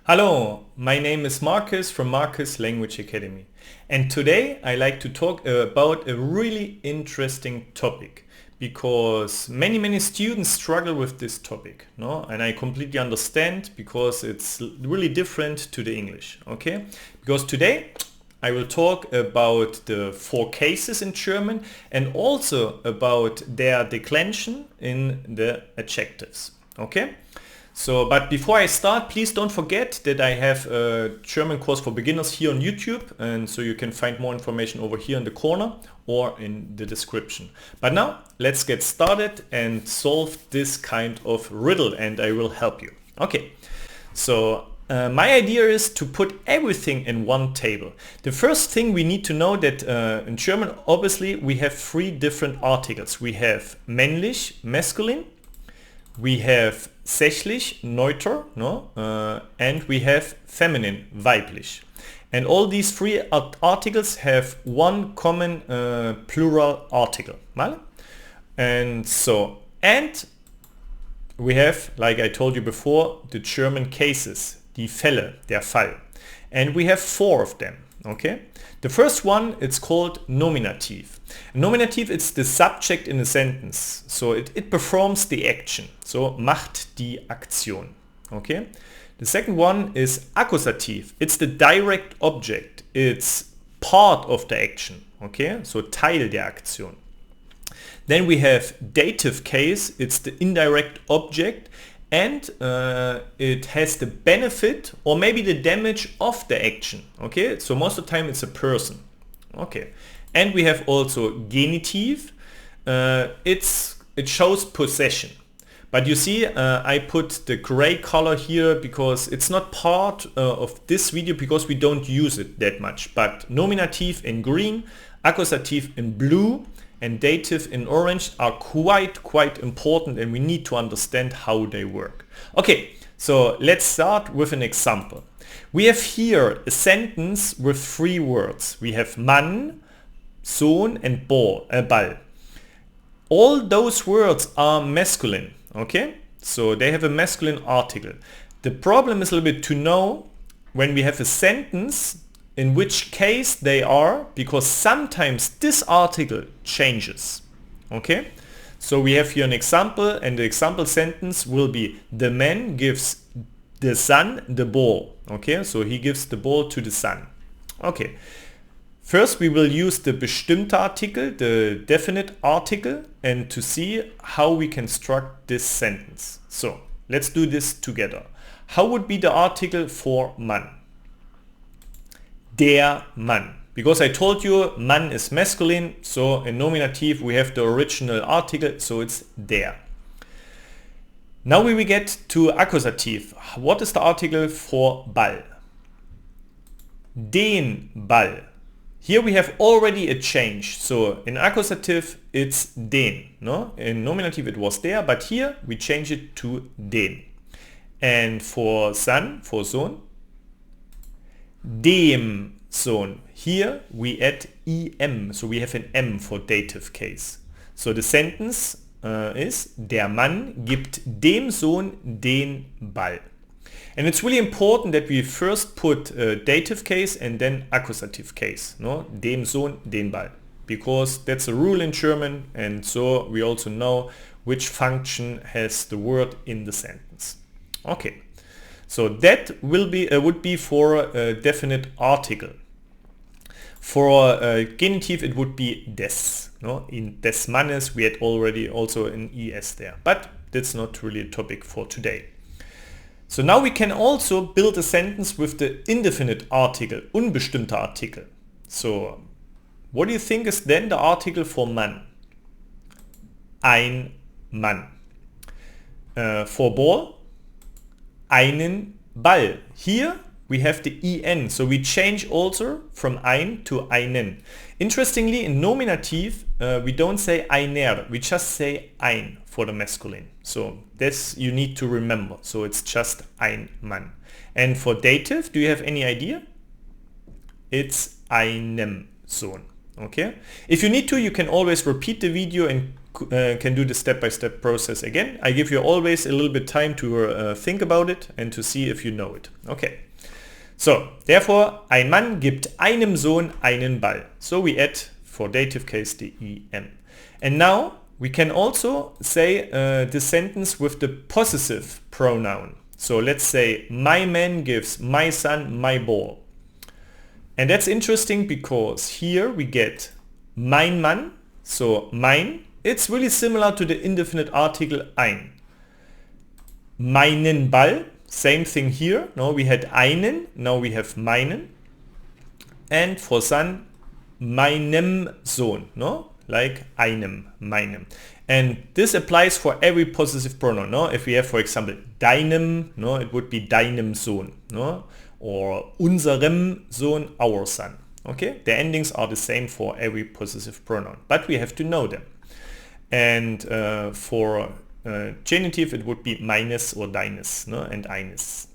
Hello, my name is Marcus from Marcus Language Academy, and today I like to talk about a really interesting topic because many students struggle with this topic, no? And I completely understand because it's really different to the English, okay? Because today I will talk about the 4 cases in German and also about their declension in the adjectives, okay? So, but before I start, please don't forget that I have a German course for beginners here on YouTube, and so you can find more information over here in the corner or in the description. But now let's get started and solve this kind of riddle, and I will help you. Okay, so my idea is to put everything in one table. The first thing we need to know that in German, obviously, we have 3 different articles. We have männlich, masculine. We have sächlich, neuter, no? And we have feminine, weiblich. And all these 3 articles have one common plural article. Vale? And we have, like I told you before, the German cases, die Fälle, der Fall. And we have 4 of them, okay? The first one, it's called nominative. Nominative, it's the subject in a sentence. So it performs the action. So macht die Aktion. Okay. The second one is accusative. It's the direct object. It's part of the action. Okay. So Teil der Aktion. Then we have dative case. It's the indirect object. And it has the benefit or maybe the damage of the action. Okay, so most of the time it's a person. Okay, and we have also genitive. It shows possession. But you see, I put the gray color here because it's not part of this video because we don't use it that much. But nominative in green, accusative in blue, and dative in orange are quite important, and we need to understand how they work. Okay, so let's start with an example. We have here a sentence with 3 words. We have Mann, Sohn and Ball. All those words are masculine, okay? So they have a masculine article. The problem is a little bit to know when we have a sentence in which case they are, because sometimes this article changes. Okay, so we have here an example, and the example sentence will be: the man gives the son the ball. Okay, so he gives the ball to the son. Okay, first we will use the bestimmte Artikel, the definite article, and to see how we construct this sentence. So let's do this together. How would be the article for Mann? Der Mann. Because I told you Mann is masculine, so in nominative we have the original article, so it's der. Now we will get to accusative. What is the article for Ball? Den Ball. Here we have already a change. So in accusative it's den. No? In nominative it was der, but here we change it to den. And for son, for Sohn, dem Sohn. Here we add em, so we have an m for dative case. So the sentence is: der Mann gibt dem Sohn den Ball. And it's really important that we first put dative case and then accusative case. No? Dem Sohn den Ball. Because that's a rule in German, and so we also know which function has the word in the sentence. Okay. So that will be would be for a definite article. For genitive it would be des. No? In des Mannes we had already also an es there, but that's not really a topic for today. So now we can also build a sentence with the indefinite article, unbestimmte Artikel. So what do you think is then the article for Mann? Ein Mann. For Ball, einen Ball. Here we have the en, so we change also from ein to einen. Interestingly, in nominative we don't say einer, we just say ein for the masculine. So this you need to remember. So it's just ein Mann. And for dative, do you have any idea? It's einem Sohn. Okay. If you need to, you can always repeat the video and can do the step-by-step process again. I give you always a little bit time to think about it and to see if you know it. Okay. So, therefore, ein Mann gibt einem Sohn einen Ball. So we add for dative case the em. And now we can also say the sentence with the possessive pronoun. So let's say my man gives my son my ball. And that's interesting because here we get mein Mann, so mein. It's really similar to the indefinite article ein. Meinen Ball, same thing here. No, we had einen, now we have meinen. And for son, meinem Sohn, no? Like einem, meinem. And this applies for every possessive pronoun, no? If we have, for example, deinem, no, it would be deinem Sohn, no? Or unserem Sohn, our son. Okay? The endings are the same for every possessive pronoun, but we have to know them. And for genitive, it would be meines or deines, no? And eines.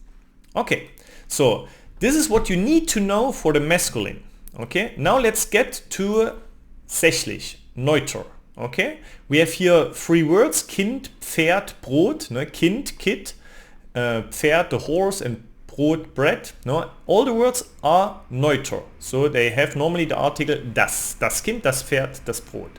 Okay, so this is what you need to know for the masculine. Okay, now let's get to sächlich, neuter. Okay, we have here three words: Kind, Pferd, Brot. No? Kind, kid, Pferd, the horse, and Brot, bread. No? All the words are neuter, so they have normally the article das. Das Kind, das Pferd, das Brot.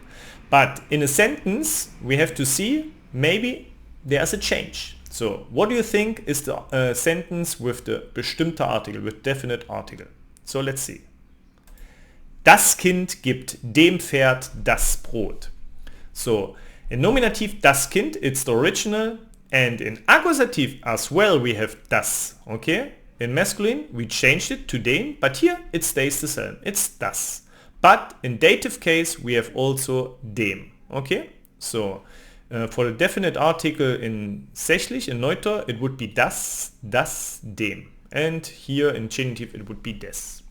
But in a sentence, we have to see maybe there's a change. So what do you think is the sentence with the bestimmter article, with definite article? So let's see. Das Kind gibt dem Pferd das Brot. So in nominative, das Kind, it's the original, and in accusative as well we have das. Okay? In masculine we changed it to dem, but here it stays the same. It's das. But in dative case we have also dem. Okay? So for the definite article in sächlich, in neuter, it would be das, dem. And here in genitive it would be des.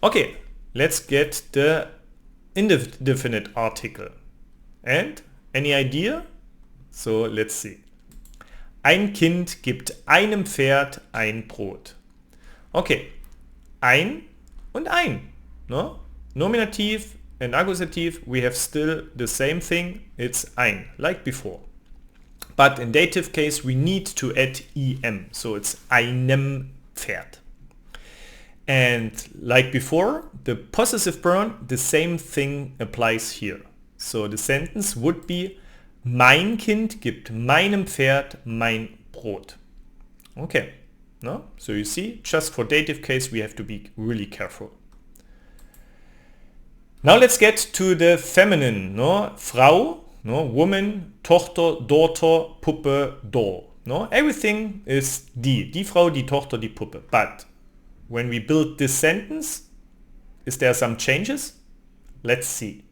Okay, let's get the indefinite article. And any idea? So let's see. Ein Kind gibt einem Pferd ein Brot. Okay, ein und ein. No? Nominative and accusative, we have still the same thing, it's ein, like before. But in dative case we need to add em, so it's einem Pferd. And like before, the possessive pronoun, the same thing applies here. So the sentence would be mein Kind gibt meinem Pferd mein Brot. Okay, no? So you see, just for dative case we have to be really careful. Now let's get to the feminine, no? Frau, no? Woman, Tochter, daughter, Puppe, doll. No? Everything is die Frau, die Tochter, die Puppe. But when we build this sentence, is there some changes? Let's see.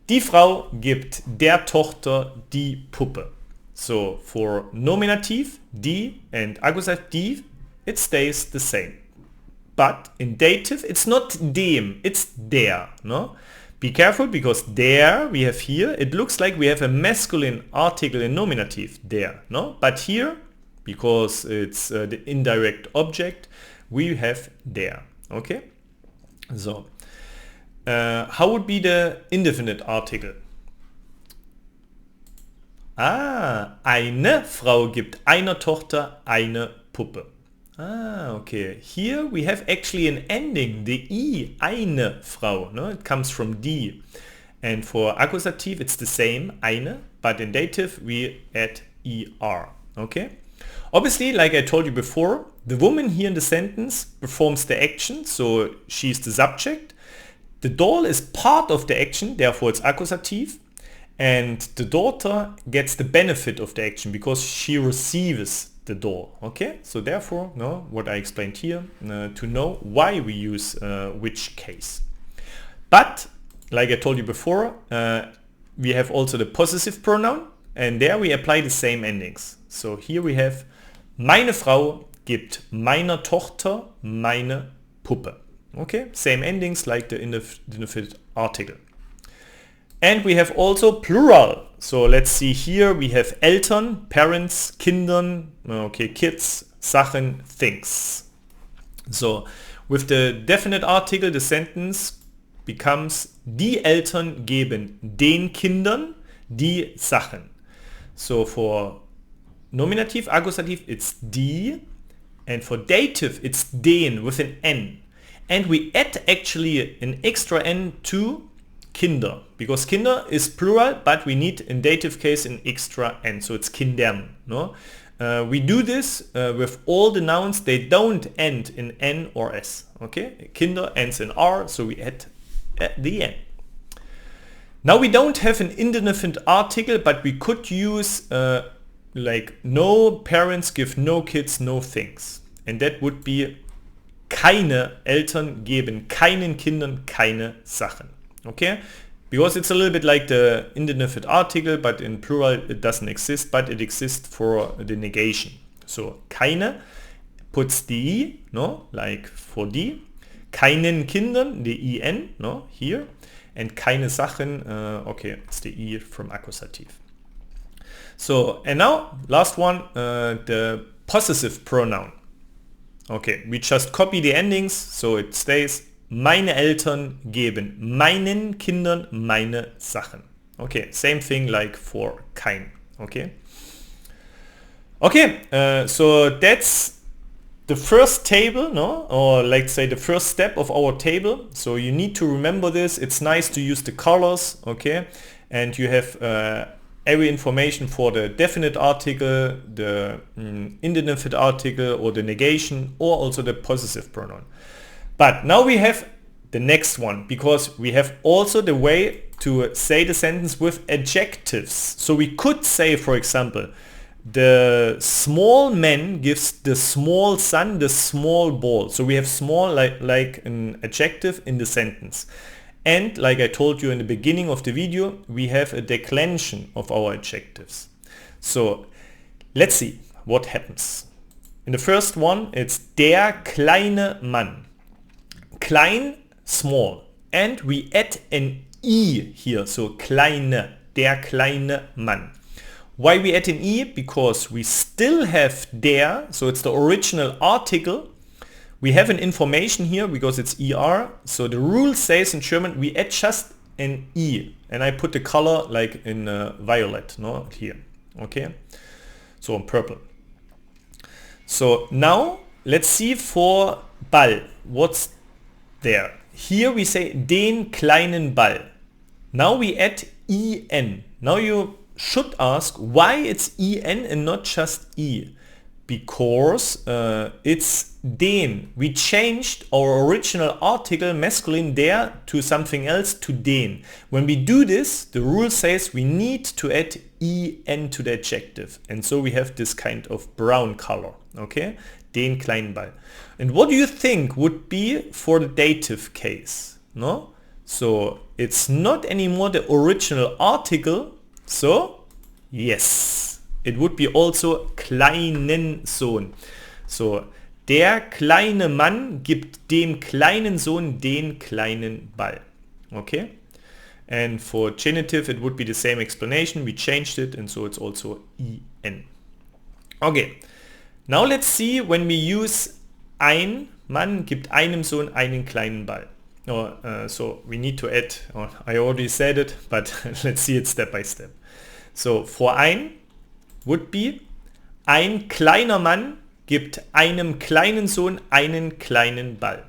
Die Frau gibt der Tochter die Puppe. So for nominative, die, and accusative, it stays the same. But in dative, it's not dem, it's der. No? Be careful because der we have here, it looks like we have a masculine article in nominative, der. No? But here, because it's the indirect object, we have der. Okay? So, how would be the indefinite article? Eine Frau gibt einer Tochter eine Puppe. Okay. Here we have actually an ending, the I, eine Frau. No? It comes from die. And for accusative it's the same, eine, but in dative we add er. Okay? Obviously, like I told you before, the woman here in the sentence performs the action, so she's the subject. The doll is part of the action, therefore it's accusative. And the daughter gets the benefit of the action because she receives the doll. Okay, so therefore, no, what I explained here, to know why we use which case. But like I told you before, we have also the possessive pronoun, and there we apply the same endings. So here we have meine Frau gibt meiner Tochter meine Puppe. Okay, same endings like the indefinite article. And we have also plural. So let's see here, we have Eltern, parents, Kindern, okay, kids, Sachen, things. So with the definite article, the sentence becomes die Eltern geben den Kindern, die Sachen. So for nominative, accusative, it's die, and for dative, it's den with an N. And we add actually an extra N to Kinder, because Kinder is plural, but we need in dative case an extra N, so it's Kindern. No? We do this with all the nouns, they don't end in N or S. Okay, Kinder ends in R, so we add the N. Now we don't have an indefinite article, but we could use like no parents give no kids no things. And that would be keine Eltern geben keinen Kindern keine Sachen. Okay? Because it's a little bit like the indefinite article, but in plural it doesn't exist, but it exists for the negation. So keine puts the I, no, like for die, keinen Kindern, the IN, no, here, and keine Sachen, okay, it's the I from accusative. So, and now, last one, the possessive pronoun. Okay, we just copy the endings, so it stays, meine Eltern geben meinen Kindern meine Sachen. Okay, same thing like for kein. Okay. Okay, so that's the first table, no? Or like say the first step of our table. So you need to remember this. It's nice to use the colors, okay? And you have every information for the definite article, the indefinite article, or the negation, or also the possessive pronoun. But now we have the next one, because we have also the way to say the sentence with adjectives. So we could say, for example, the small man gives the small son the small ball. So we have small like an adjective in the sentence. And like I told you in the beginning of the video, we have a declension of our adjectives. So let's see what happens. In the first one, it's der kleine Mann. Klein, small. And we add an I here, so kleine, der kleine Mann. Why we add an I? Because we still have der, so it's the original article. We have an information here because it's ER. So the rule says in German we add just an I, and I put the color like in violet, no, here. Okay, so in purple. So now let's see for Ball. What's there? Here we say den kleinen Ball. Now we add IN. Now you should ask why it's IN and not just I. Because it's den. We changed our original article masculine der to something else, to den. When we do this, the rule says we need to add IN to the adjective. And so we have this kind of brown color. Okay? Den kleinen Ball. And what do you think would be for the dative case? No? So it's not anymore the original article. So yes, it would be also kleinen Sohn. So der kleine Mann gibt dem kleinen Sohn den kleinen Ball. Okay? And for genitive it would be the same explanation. We changed it and so it's also IN. Okay. Now let's see when we use ein Mann gibt einem Sohn einen kleinen Ball. So we need to add, I already said it, but let's see it step by step. So for ein would be ein kleiner Mann gibt einem kleinen Sohn einen kleinen Ball.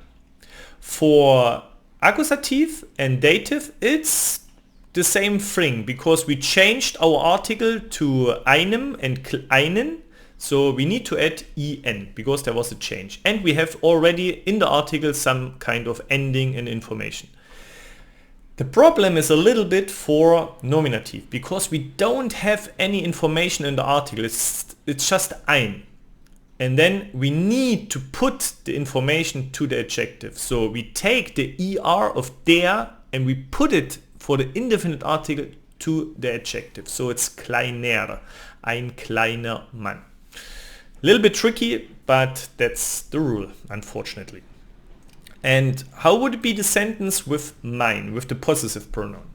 For accusative and dative it's the same thing because we changed our article to einem and einen. So we need to add IN because there was a change. And we have already in the article some kind of ending and information. The problem is a little bit for nominative because we don't have any information in the article. It's just ein. And then we need to put the information to the adjective. So we take the ER of der and we put it for the indefinite article to the adjective. So it's kleiner, ein kleiner Mann. A little bit tricky, but that's the rule, unfortunately. And how would it be the sentence with mein, with the possessive pronoun?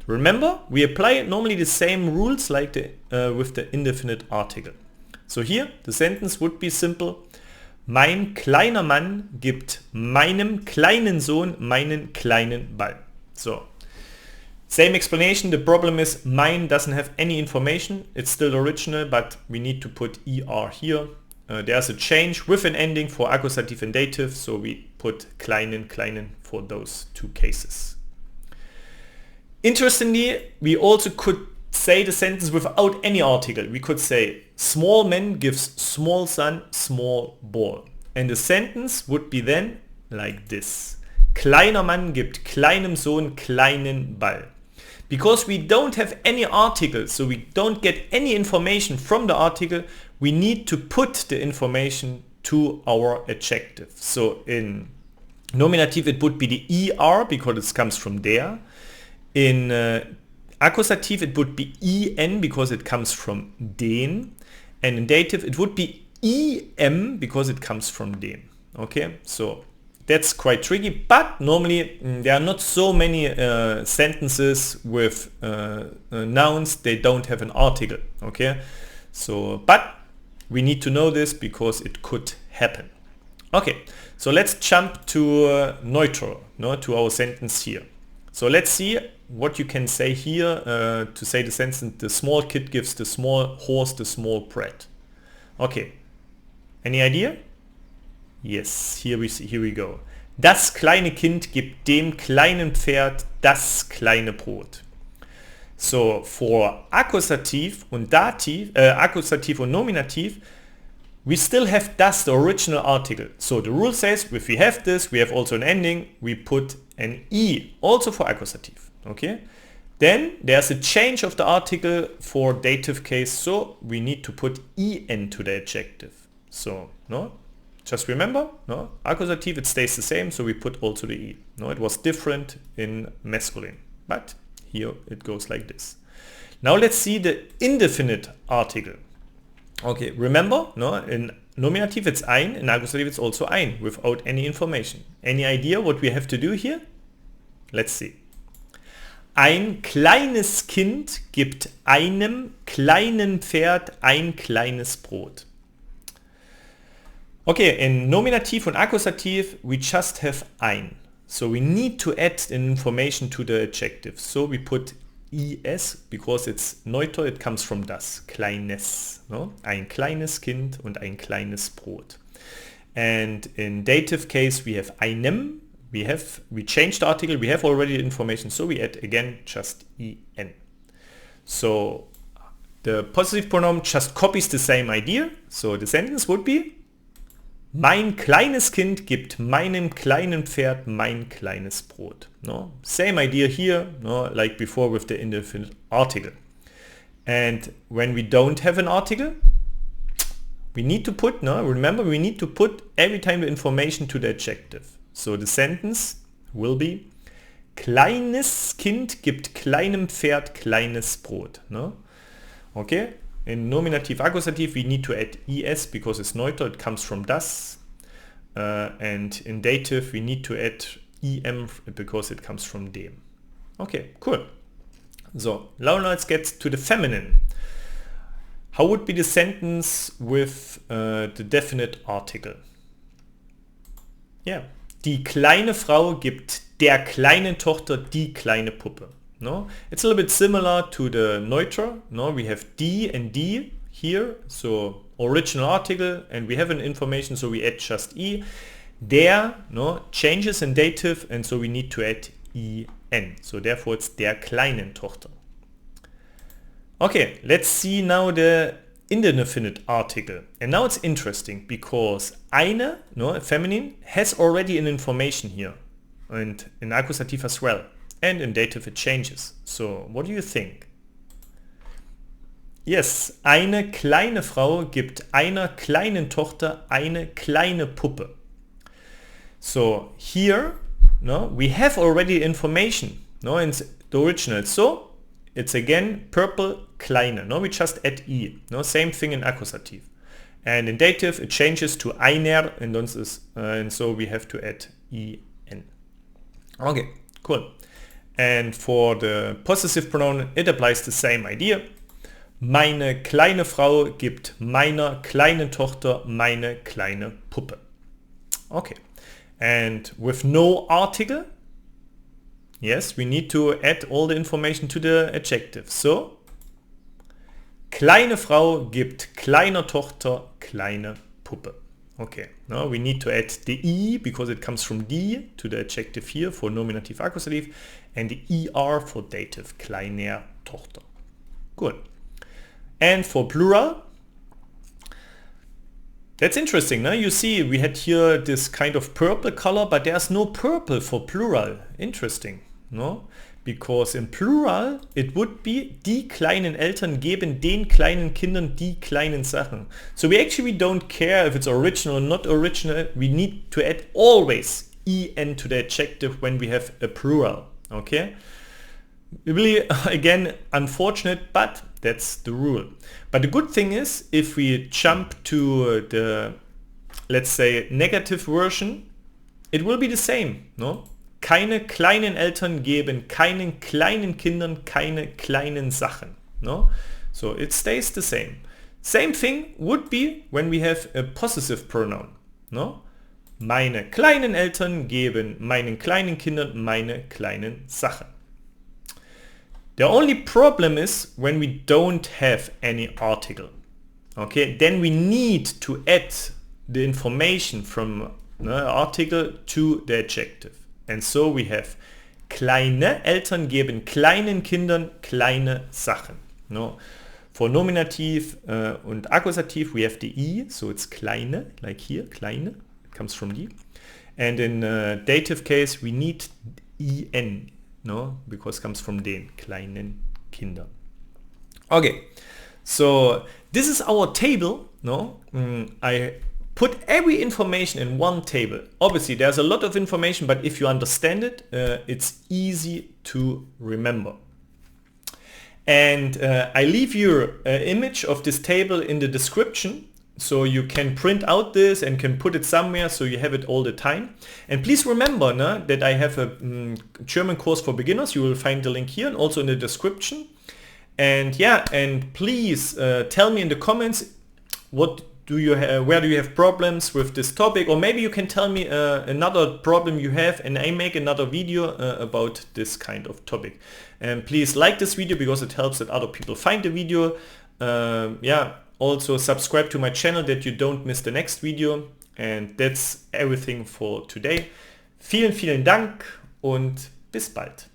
Remember, we apply normally the same rules like with the indefinite article. So here, the sentence would be simple. Mein kleiner Mann gibt meinem kleinen Sohn meinen kleinen Ball. So, Same explanation, the problem is mine doesn't have any information, it's still original, but we need to put ER here. There's a change with an ending for accusative and dative, so we put 𝐿𝐼𝐿 for those two cases. Interestingly, we also could say the sentence without any article. We could say small man gives small son small ball. And the sentence would be then like this. Kleiner Mann gibt kleinem Sohn kleinen Ball. Because we don't have any article, so we don't get any information from the article, we need to put the information to our adjective. So in nominative it would be the ER because it comes from there. In accusative it would be EN because it comes from den. And in dative it would be EM because it comes from den. Okay, so that's quite tricky, but normally there are not so many sentences with nouns, they don't have an article. Okay, so but we need to know this because it could happen. Okay, so let's jump to neutral, no, to our sentence here. So let's see what you can say here to say the sentence, the small kid gives the small horse the small bread. Okay, any idea? Yes, here we go. Das kleine Kind gibt dem kleinen Pferd das kleine Brot. So for accusative und dative, accusative und nominative, we still have das, the original article. So the rule says if we have this, we have also an ending, we put an E, also for accusative. Okay? Then there's a change of the article for dative case, so we need to put EN to the adjective. So, no? Just remember, no? Accusative, it stays the same, so we put also the E. No, it was different in masculine, but here it goes like this. Now let's see the indefinite article. Okay, remember, no? In nominative it's ein, in accusative it's also ein, without any information. Any idea what we have to do here? Let's see. Ein kleines Kind gibt einem kleinen Pferd ein kleines Brot. Okay, in nominative and accusative we just have ein. So we need to add information to the adjective. So we put es because it's neutral, it comes from das, kleines. No? Ein kleines Kind und ein kleines Brot. And in dative case we have einem, we changed the article, we have already the information, so we add again just en. So the possessive pronoun just copies the same idea. So the sentence would be mein kleines Kind gibt meinem kleinen Pferd mein kleines Brot. No? Same idea here, no? Like before with the indefinite article. And when we don't have an article, we need to put, no? Remember, we need to put every time the information to the adjective. So the sentence will be kleines Kind gibt kleinem Pferd kleines Brot. No? Okay? In nominative accusative we need to add es because it's neutral, it comes from das. And in dative we need to add em because it comes from dem. Okay, cool. So now let's get to the feminine. How would be the sentence with the definite article? Yeah. Die kleine Frau gibt der kleinen Tochter die kleine Puppe. No? It's a little bit similar to the neutral. No? We have die and die here, so original article, and we have an information, so we add just e. Der, no, changes in dative, and so we need to add en. So therefore it's der kleinen Tochter. Okay, let's see now the indefinite article. And now it's interesting because eine, no, feminine, has already an information here, and in accusative as well. And in dative it changes. So what do you think? Yes, eine kleine Frau gibt einer kleinen Tochter eine kleine Puppe. So here, no, we have already information, no, in the original. So it's again purple kleine. No, we just add e. No, same thing in accusative. And in dative it changes to einer, and so we have to add en. Okay, cool. And for the possessive pronoun, it applies the same idea. Meine kleine Frau gibt meiner kleinen Tochter meine kleine Puppe. Okay. And with no article, Yes, we need to add all the information to the adjective. So, kleine Frau gibt kleiner Tochter kleine Puppe. Okay, now we need to add the E because it comes from die to the adjective here for nominative accusative and the ER for dative, kleiner Tochter. Good. And for plural, that's interesting. No? You see we had here this kind of purple color, but there's no purple for plural. Interesting. No? Because in plural it would be die kleinen Eltern geben den kleinen Kindern die kleinen Sachen. So we actually don't care if it's original or not original. We need to add always en to the adjective when we have a plural. Okay? Really, again, unfortunate, but that's the rule. But the good thing is, if we jump to the, let's say, negative version, it will be the same. No? Keine kleinen Eltern geben keinen kleinen Kindern keine kleinen Sachen. No? So it stays the same. Same thing would be when we have a possessive pronoun. No? Meine kleinen Eltern geben meinen kleinen Kindern meine kleinen Sachen. The only problem is when we don't have any article. Okay, then we need to add the information from the article to the adjective. And so we have kleine Eltern geben kleinen Kindern kleine Sachen. No? For nominative und accusative we have the E, so it's kleine, like here, kleine, it comes from die. And in dative case we need en. No, because it comes from den kleinen Kindern. Okay, so this is our table. No, I put every information in one table. Obviously, there's a lot of information, but if you understand it, it's easy to remember. And I leave you an image of this table in the description. So you can print out this and can put it somewhere so you have it all the time. And please remember that I have a German course for beginners. You will find the link here and also in the description. And yeah, and please tell me in the comments what do you where do you have problems with this topic, or maybe you can tell me another problem you have and I make another video about this kind of topic. And please like this video because it helps that other people find the video. Yeah. Also subscribe to my channel that you don't miss the next video. And that's everything for today. Vielen, vielen Dank und bis bald.